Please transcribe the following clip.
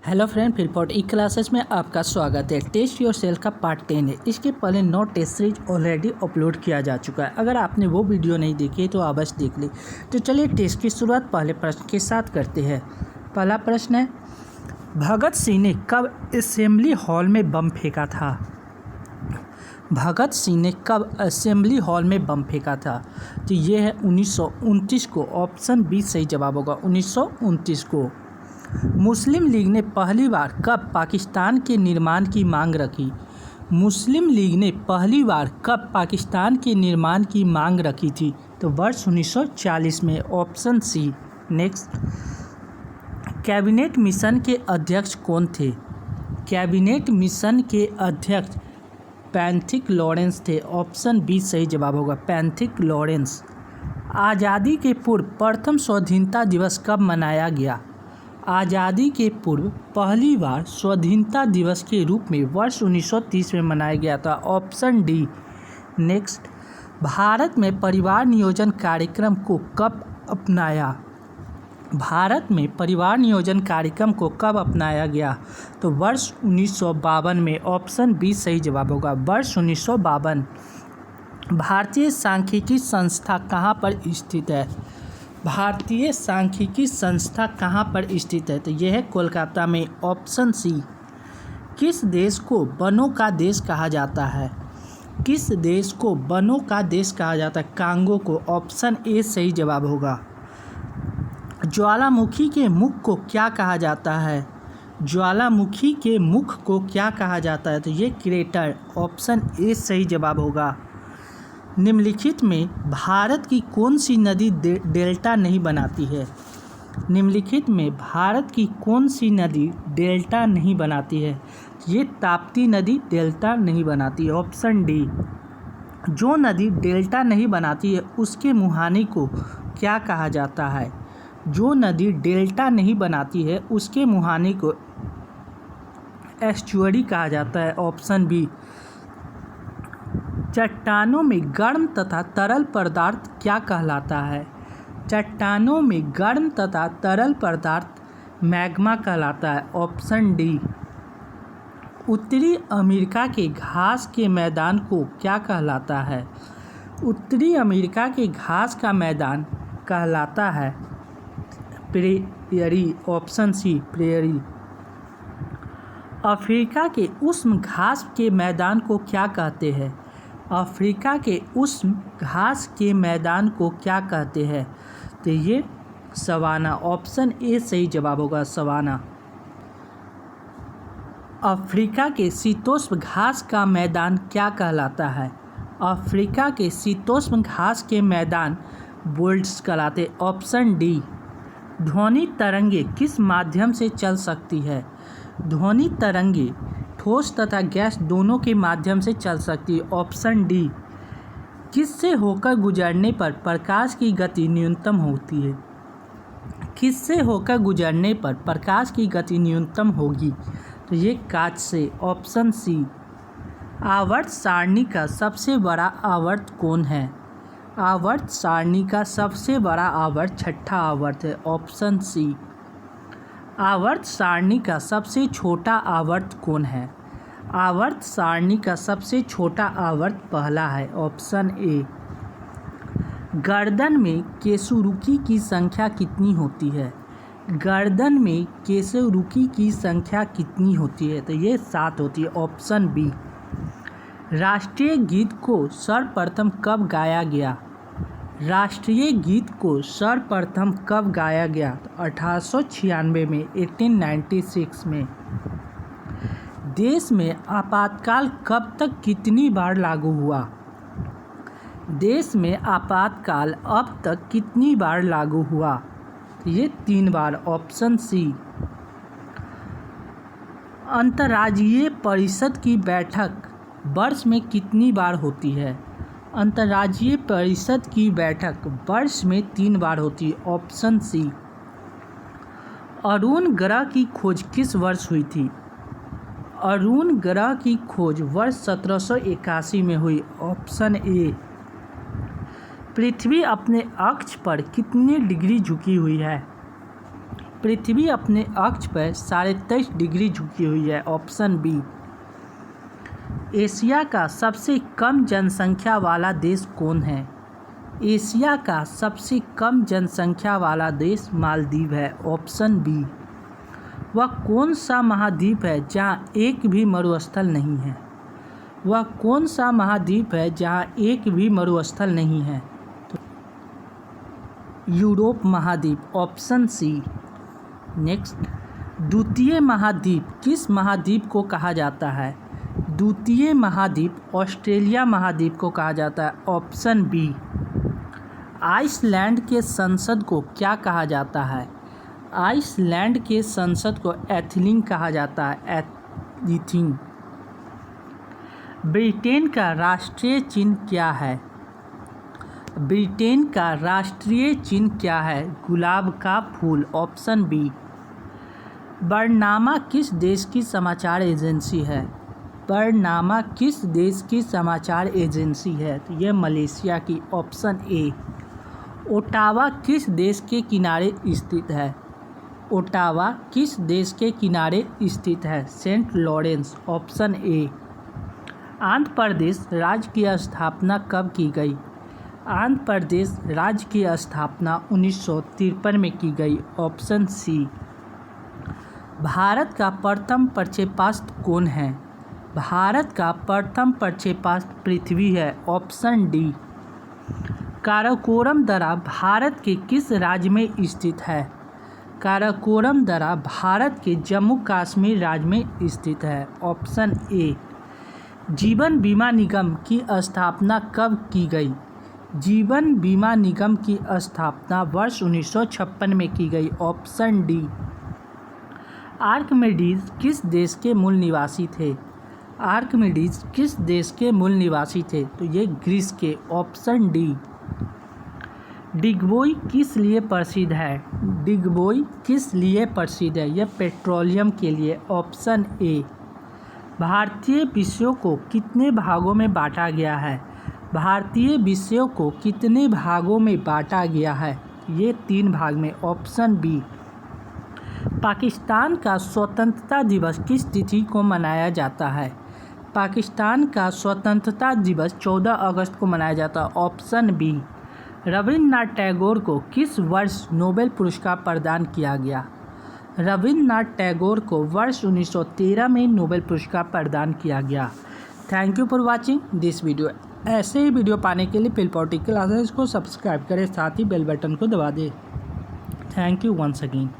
Hello friend, Philpott ई classes में आपका स्वागत है। टेस्ट योर सेल्फ का पार्ट 10 है। इसके पहले 9 टेस्ट सीरीज ऑलरेडी अपलोड किया जा चुका है। अगर आपने वो वीडियो नहीं देखी है तो अवश्य देख ली। तो चलिए टेस्ट की शुरुआत पहले प्रश्न के साथ करते हैं। पहला प्रश्न है, भगत सिंह ने कब असेंबली हॉल में बम फेंका था? भगत सिंह ने कब असेंबली हॉल में बम फेंका था? तो ये है 1929 को। ऑप्शन बी सही जवाब होगा, 1929 को। मुस्लिम लीग ने पहली बार कब पाकिस्तान के निर्माण की मांग रखी? मुस्लिम लीग ने पहली बार कब पाकिस्तान के निर्माण की मांग रखी थी? तो वर्ष 1940 में। Option C. Next, cabinet mission के अध्यक्ष कौन थे? कैबिनेट मिशन के अध्यक्ष पैंथिक लॉरेंस थे। ऑप्शन बी सही जवाब होगा, पैंथिक लॉरेंस। आज़ादी के पूर्व प्रथम स्वाधीनता दिवस कब मनाया गया? आज़ादी के पूर्व पहली बार स्वाधीनता दिवस के रूप में वर्ष 1930 में मनाया गया था। Option D. नेक्स्ट, भारत में परिवार नियोजन कार्यक्रम को कब अपनाया? भारत में परिवार नियोजन कार्यक्रम को कब अपनाया गया? तो वर्ष 1952 में। ऑप्शन बी सही जवाब होगा, वर्ष 1952। भारतीय सांख्यिकी संस्था कहाँ पर स्थित है? भारतीय सांख्यिकी संस्था कहाँ पर स्थित है? तो यह है कोलकाता में। Option C. किस देश को वनों का देश कहा जाता है? किस देश को वनों का देश कहा जाता है? कांगो को। ऑप्शन ए सही जवाब होगा। ज्वालामुखी के मुख को क्या कहा जाता है? ज्वालामुखी के मुख को क्या कहा जाता है? तो ये क्रेटर। ऑप्शन ए सही जवाब होगा। निम्नलिखित में भारत की कौन सी नदी डेल्टा नहीं बनाती है? निम्नलिखित में भारत की कौन सी नदी डेल्टा नहीं बनाती है? ये ताप्ती नदी डेल्टा नहीं बनाती है। Option D. जो नदी डेल्टा नहीं बनाती है उसके मुहाने को क्या कहा जाता है? जो नदी डेल्टा नहीं बनाती है उसके मुहाने को एस्चुअरी कहा जाता है। Option B. चट्टानों में गर्म तथा तरल पदार्थ क्या कहलाता है? चट्टानों में गर्म तथा तरल पदार्थ मैग्मा कहलाता है। Option D. उत्तरी अमेरिका के घास के मैदान को क्या कहलाता है? उत्तरी अमेरिका के घास का मैदान कहलाता है prairie. Option C, prairie. Africa के उष्ण घास के मैदान को क्या कहते हैं? अफ्रीका के उष्ण घास के मैदान को क्या कहते हैं? तो ये सवाना। ऑप्शन ए सही जवाब होगा, सवाना। अफ्रीका के शीतोष्ण घास का मैदान क्या कहलाता है? अफ्रीका के शीतोष्ण घास के मैदान बोल्ट्स कहलाते। Option D. ध्वनि तरंगे किस माध्यम से चल सकती है? ध्वनि तरंगे ठोस तथा गैस दोनों के माध्यम से चल सकती है। Option D. किससे होकर गुजरने पर प्रकाश की गति न्यूनतम होती है? किससे होकर गुजरने पर प्रकाश की गति न्यूनतम होगी? तो ये कांच से। Option C. आवर्त सारणी का सबसे बड़ा आवर्त कौन है? आवर्त सारणी का सबसे बड़ा आवर्त छठा आवर्त है। Option C. आवर्त सारणी का सबसे छोटा आवर्त कौन है? आवर्त सारणी का सबसे छोटा आवर्त पहला है। Option A. गर्दन में केसुरुकी की संख्या कितनी होती है? गर्दन में केसुरुकी की संख्या कितनी होती है? तो ये 7 होती है। Option B. राष्ट्रीय गीत को सर्वप्रथम कब गाया गया? राष्ट्रीय गीत को सर्वप्रथम कब गाया गया? तो 1896 में, 1896 में। देश में आपातकाल कब तक कितनी बार लागू हुआ? देश में आपातकाल अब तक कितनी बार लागू हुआ? तो ये 3 बार। Option C. अंतर्राज्यीय परिषद की बैठक वर्ष में कितनी बार होती है? अंतर्राज्यीय परिषद की बैठक वर्ष में 3 बार होती है। ऑप्शन सी। अरुण ग्रह की खोज किस वर्ष हुई थी? अरुण ग्रह की खोज वर्ष 1781 में हुई। Option A. पृथ्वी अपने अक्ष पर कितनी डिग्री झुकी हुई है? पृथ्वी अपने अक्ष पर 23.5 डिग्री झुकी हुई है। Option B. एशिया का सबसे कम जनसंख्या वाला देश कौन है? एशिया का सबसे कम जनसंख्या वाला देश मालदीव है। Option B. वह कौन सा महाद्वीप है जहाँ एक भी मरुस्थल नहीं है? वह कौन सा महाद्वीप है जहाँ एक भी मरुस्थल नहीं है? तो यूरोप महाद्वीप। Option C. नेक्स्ट, द्वितीय महाद्वीप किस महाद्वीप को कहा जाता है? द्वितीय महाद्वीप ऑस्ट्रेलिया महाद्वीप को कहा जाता है। Option B. आइसलैंड के संसद को क्या कहा जाता है? आइसलैंड के संसद को एथिलिंग कहा जाता है। एथिंग। ब्रिटेन का राष्ट्रीय चिन्ह क्या है? ब्रिटेन का राष्ट्रीय चिन्ह क्या है? गुलाब का फूल। Option B. बरनामा किस देश की समाचार एजेंसी है? बरनामा किस देश की समाचार एजेंसी है? तो यह मलेशिया की। Option A. ओटावा किस देश के किनारे स्थित है? ओटावा किस देश के किनारे स्थित है? Saint Lawrence. Option A. Andhra Pradesh राज्य की स्थापना कब की गई? आंध्र प्रदेश राज्य की स्थापना 1953 में की गई। Option C. भारत का प्रथम प्रक्षेपास्त्र कौन है? भारत का प्रथम प्रक्षेपास्त्र पृथ्वी है। Option D. काराकोरम दर्रा भारत के किस राज्य में स्थित है? काराकोरम दर्रा भारत के जम्मू कश्मीर राज्य में स्थित है। Option A. जीवन बीमा निगम की स्थापना कब की गई? जीवन बीमा निगम की स्थापना वर्ष 1956 में की गई। Option D. आर्किमिडीज किस देश के मूल निवासी थे? आर्किमिडीज किस देश के मूल निवासी थे? तो ये ग्रीस के। Option D. डिगबोई किस लिए प्रसिद्ध है? डिगबोई किस लिए प्रसिद्ध है? यह पेट्रोलियम के लिए। Option A. भारतीय विषयों को कितने भागों में बांटा गया है? भारतीय विषयों को कितने भागों में बांटा गया है? ये 3 भाग में। Option B. पाकिस्तान का स्वतंत्रता दिवस किस तिथि को मनाया जाता है? पाकिस्तान का स्वतंत्रता दिवस 14 अगस्त को मनाया जाता है। Option B. रविन्द्रनाथ टैगोर को किस वर्ष नोबेल पुरस्कार प्रदान किया गया? रविन्द्रनाथ टैगोर को वर्ष 1913 में नोबेल पुरस्कार प्रदान किया गया। Thank you for watching this video. ऐसे ही वीडियो पाने के लिए फिलपोर्टिक क्लासेस को सब्सक्राइब करें, साथ ही बेल बटन को दबा दें। Thank you once again.